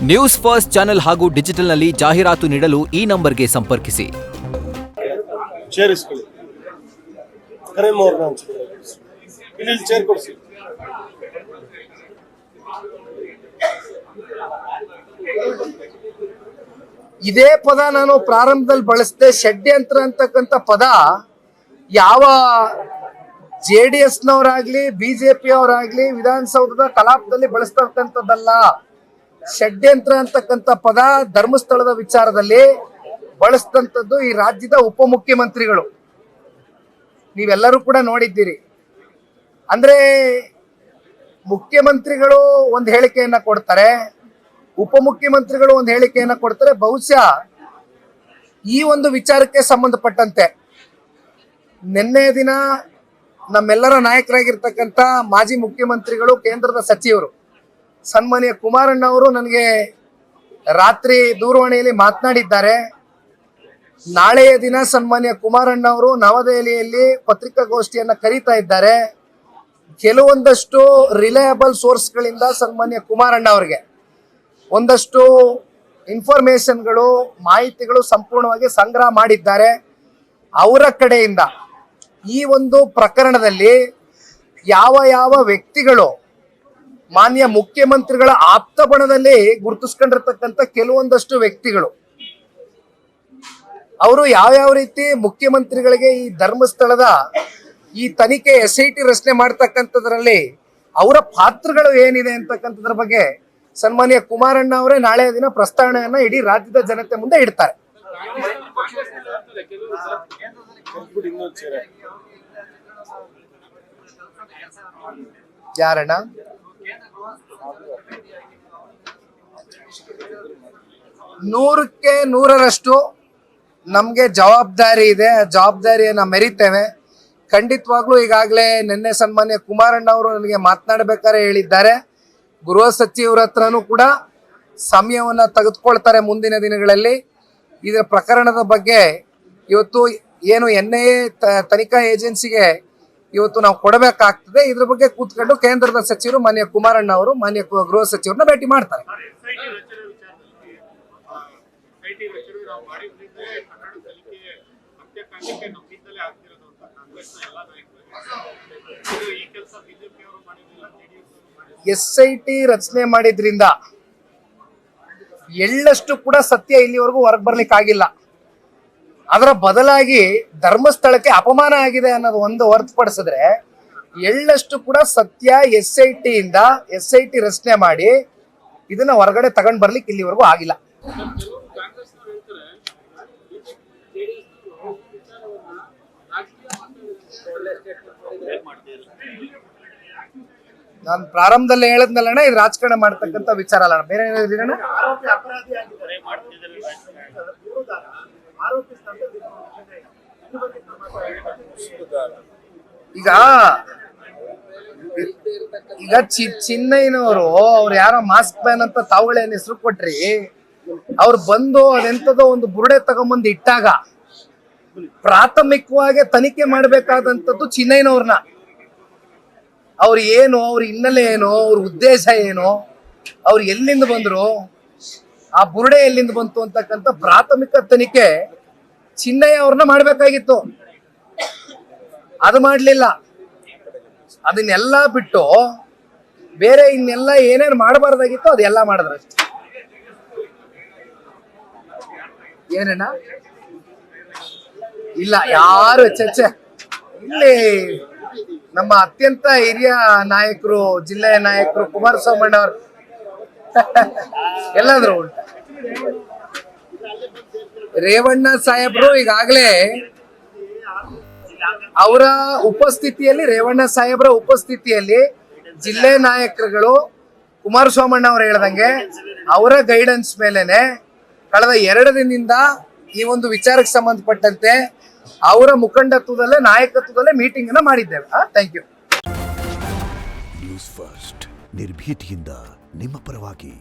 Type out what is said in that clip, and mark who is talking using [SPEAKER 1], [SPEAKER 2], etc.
[SPEAKER 1] News first channel ಹಾಗೂ ಡಿಜಿಟಲ್ನಲ್ಲಿ ಜಾಹೀರಾತು ನೀಡಲು ಈ ನಂಬರ್ಗೆ ಸಂಪರ್ಕಿಸಿ.
[SPEAKER 2] ಇದೇ ಪದ ನಾನು ಪ್ರಾರಂಭದಲ್ಲಿ ಬಳಸಿದೆ. ಷಡ್ಯಂತ್ರ ಅಂತಕ್ಕಂಥ ಪದ ಯಾವ JDSನವರಾಗ್ಲಿ ಬಿಜೆಪಿ ಅವರಾಗ್ಲಿ ವಿಧಾನಸೌಧದ ಕಲಾಪದಲ್ಲಿ ಬಳಸ್ತಕ್ಕಂಥದ್ದಲ್ಲ. ಷಡ್ಯಂತ್ರ ಅಂತಕ್ಕಂಥ ಪದ ಧರ್ಮಸ್ಥಳದ ವಿಚಾರದಲ್ಲಿ ಬಳಸಿದಂಥದ್ದು ಈ ರಾಜ್ಯದ ಉಪಮುಖ್ಯಮಂತ್ರಿಗಳು. ನೀವೆಲ್ಲರೂ ಕೂಡ ನೋಡಿದ್ದೀರಿ. ಅಂದ್ರೆ ಮುಖ್ಯಮಂತ್ರಿಗಳು ಒಂದು ಹೇಳಿಕೆಯನ್ನ ಕೊಡ್ತಾರೆ, ಉಪಮುಖ್ಯಮಂತ್ರಿಗಳು ಒಂದು ಹೇಳಿಕೆಯನ್ನ ಕೊಡ್ತಾರೆ. ಬಹುಶಃ ಈ ಒಂದು ವಿಚಾರಕ್ಕೆ ಸಂಬಂಧಪಟ್ಟಂತೆ ನಿನ್ನೆ ದಿನ ನಮ್ಮೆಲ್ಲರ ನಾಯಕರಾಗಿರ್ತಕ್ಕಂಥ ಮಾಜಿ ಮುಖ್ಯಮಂತ್ರಿಗಳು, ಕೇಂದ್ರದ ಸಚಿವರು ಸನ್ಮಾನ್ಯ ಕುಮಾರಣ್ಣ ಅವರು ನನಗೆ ರಾತ್ರಿ ದೂರವಾಣಿಯಲ್ಲಿ ಮಾತನಾಡಿದ್ದಾರೆ. ನಾಳೆಯ ದಿನ ಸನ್ಮಾನ್ಯ ಕುಮಾರಣ್ಣ ಅವರು ನವದೆಹಲಿಯಲ್ಲಿ ಪತ್ರಿಕಾಗೋಷ್ಠಿಯನ್ನ ಕರೀತಾ ಇದ್ದಾರೆ. ಕೆಲವೊಂದಷ್ಟು ರಿಲಯಬಲ್ ಸೋರ್ಸ್ಗಳಿಂದ ಸನ್ಮಾನ್ಯ ಕುಮಾರಣ್ಣ ಅವರಿಗೆ ಒಂದಷ್ಟು ಇನ್ಫಾರ್ಮೇಶನ್ಗಳು, ಮಾಹಿತಿಗಳು ಸಂಪೂರ್ಣವಾಗಿ ಸಂಗ್ರಹ ಮಾಡಿದ್ದಾರೆ. ಅವರ ಕಡೆಯಿಂದ ಈ ಒಂದು ಪ್ರಕರಣದಲ್ಲಿ ಯಾವ ಯಾವ ವ್ಯಕ್ತಿಗಳು ಮಾನ್ಯ ಮುಖ್ಯಮಂತ್ರಿಗಳ ಆಪ್ತ ಬಣದಲ್ಲಿ ಗುರುತಿಸ್ಕೊಂಡಿರ್ತಕ್ಕಂಥ ಕೆಲವೊಂದಷ್ಟು ವ್ಯಕ್ತಿಗಳು ಅವರು ಯಾವ ರೀತಿ ಮುಖ್ಯಮಂತ್ರಿಗಳಿಗೆ ಈ ಧರ್ಮಸ್ಥಳದ ಈ ತನಿಖೆ SIT ರಚನೆ ಮಾಡ್ತಕ್ಕಂಥದ್ರಲ್ಲಿ ಅವರ ಪಾತ್ರಗಳು ಏನಿದೆ ಅಂತಕ್ಕಂಥದ್ರ ಬಗ್ಗೆ ಸನ್ಮಾನ್ಯ ಕುಮಾರಣ್ಣ ಅವರೇ ನಾಳೆ ದಿನ ಪ್ರಸ್ತಾವನೆಯನ್ನ ಇಡೀ ರಾಜ್ಯದ ಜನತೆ ಮುಂದೆ ಇಡ್ತಾರೆ. ಯಾರಣ್ಣ? ನೂರಕ್ಕೆ ನೂರರಷ್ಟು ನಮ್ಗೆ ಜವಾಬ್ದಾರಿ ಇದೆ. ಜವಾಬ್ದಾರಿಯನ್ನ ಮೆರಿತೇವೆ ಖಂಡಿತವಾಗ್ಲೂ. ಈಗಾಗಲೇ ನಿನ್ನೆ ಸನ್ಮಾನ್ಯ ಕುಮಾರಣ್ಣ ಅವರು ನನಗೆ ಮಾತನಾಡಬೇಕಾದ್ರೆ ಹೇಳಿದ್ದಾರೆ, ಗೃಹ ಸಚಿವರ ಹತ್ರನೂ ಕೂಡ ಸಮಯವನ್ನ ತೆಗೆದುಕೊಳ್ತಾರೆ ಮುಂದಿನ ದಿನಗಳಲ್ಲಿ. ಇದರ ಪ್ರಕರಣದ ಬಗ್ಗೆ ಇವತ್ತು ಏನು NIA ತನಿಖಾ ಏಜೆನ್ಸಿಗೆ ಇವತ್ತು ನಾವು ಕೊಡಬೇಕಾಗ್ತದೆ. ಇದ್ರ ಬಗ್ಗೆ ಕೂತ್ಕೊಂಡು ಕೇಂದ್ರದ ಸಚಿವರು ಮಾನ್ಯ ಕುಮಾರಣ್ಣ ಅವರು ಮಾನ್ಯ ಗೃಹ ಸಚಿವರನ್ನ ಭೇಟಿ ಮಾಡ್ತಾರೆ. SIT ರಚನೆ ಮಾಡಿದ್ರಿಂದ ಎಳ್ಳಷ್ಟು ಕೂಡ ಸತ್ಯ ಇಲ್ಲಿವರೆಗೂ ಹೊರಗೆ ಬರ್ಲಿಕ್ಕಾಗಿಲ್ಲ. ಅದರ ಬದಲಾಗಿ ಧರ್ಮಸ್ಥಳಕ್ಕೆ ಅಪಮಾನ ಆಗಿದೆ ಅನ್ನೋದು ಒಂದು ಹೊರತುಪಡಿಸಿದ್ರೆ ಎಳ್ಳಷ್ಟು ಕೂಡ ಸತ್ಯ SIT ರಚನೆ ಮಾಡಿ ಇದನ್ನ ಹೊರಗಡೆ ತಗೊಂಡ್ ಬರ್ಲಿಕ್ಕೆ ಇಲ್ಲಿವರೆಗೂ ಆಗಿಲ್ಲ. ನಾನು ಪ್ರಾರಂಭದಲ್ಲಿ ಹೇಳದ್ನಲ್ಲಣ್ಣ, ಇದು ರಾಜಕಾರಣ ಮಾಡ್ತಕ್ಕಂಥ ವಿಚಾರ ಅಲ್ಲ. ಬೇರೆ ಏನಾದ್ರು ಈಗ ಚಿನ್ನಯ್ಯನವರು ಅವ್ರು ಯಾರೋ ಮಾಸ್ಕ್ ಮ್ಯಾನ್ ಅಂತ ತಾವುಗಳೇನ್ ಹೆಸರು ಕೊಟ್ರಿ, ಅವ್ರು ಬಂದು ಅದೆಂತದೋ ಒಂದು ಬುರುಡೆ ತಗೊಂಬಂದು ಇಟ್ಟಾಗ ಪ್ರಾಥಮಿಕವಾಗಿ ತನಿಖೆ ಮಾಡ್ಬೇಕಾದಂಥದ್ದು ಚಿನ್ನಯ್ಯನವ್ರನ್ನ. ಅವ್ರು ಏನು, ಅವ್ರ ಹಿನ್ನೆಲೆ ಏನು, ಅವ್ರ ಉದ್ದೇಶ ಏನು, ಅವ್ರು ಎಲ್ಲಿಂದ ಬಂದ್ರು, ಆ ಬುರುಡೆ ಎಲ್ಲಿಂದ ಬಂತು ಅಂತಕ್ಕಂಥ ಪ್ರಾಥಮಿಕ ತನಿಖೆ ಚಿನ್ನಯ್ಯ ಅವ್ರನ್ನ ಮಾಡ್ಬೇಕಾಗಿತ್ತು. ಅದು ಮಾಡ್ಲಿಲ್ಲ. ಅದನ್ನೆಲ್ಲ ಬಿಟ್ಟು ಬೇರೆ ಇನ್ನೆಲ್ಲ ಏನೇನು ಮಾಡಬಾರ್ದಾಗಿತ್ತು ಅದೆಲ್ಲ ಮಾಡಿದ್ರು ಅಷ್ಟೇ. ಏನೇನ ಇಲ್ಲ ಯಾರು ಚರ್ಚೆ ಇಲ್ಲಿ ನಮ್ಮ ಅತ್ಯಂತ ಹಿರಿಯ ನಾಯಕರು, ಜಿಲ್ಲೆಯ ನಾಯಕರು ಕುಮಾರಸ್ವಾಮಣ್ಣ ಅವರು ಎಲ್ಲಾದ್ರೂ ಉಂಟ. ರೇವಣ್ಣ ಸಾಹೇಬ್ರು ಈಗಾಗಲೇ ಅವರ ಉಪಸ್ಥಿತಿಯಲ್ಲಿ, ರೇವಣ್ಣ ಸಾಹೇಬ್ರ ಉಪಸ್ಥಿತಿಯಲ್ಲಿ ಜಿಲ್ಲೆ ನಾಯಕರುಗಳು ಕುಮಾರಸ್ವಾಮಣ್ಣ ಅವರು ಹೇಳ್ದಂಗೆ ಅವರ ಗೈಡೆನ್ಸ್ ಮೇಲೆನೆ ಕಳೆದ 2 ದಿನದಿಂದ ಈ ಒಂದು ವಿಚಾರಕ್ಕೆ ಸಂಬಂಧಪಟ್ಟಂತೆ ಅವರ ಮುಖಂಡತ್ವದಲ್ಲೇ, ನಾಯಕತ್ವದಲ್ಲೇ ಮೀಟಿಂಗ್ ಅನ್ನ ಮಾಡಿದ್ದೇವೆ. Thank you.
[SPEAKER 3] ನ್ಯೂಸ್ ಫಸ್ಟ್ ನಿರ್ಭೀತಿಯಿಂದ ನಿಮ್ಮ ಪರವಾಗಿ.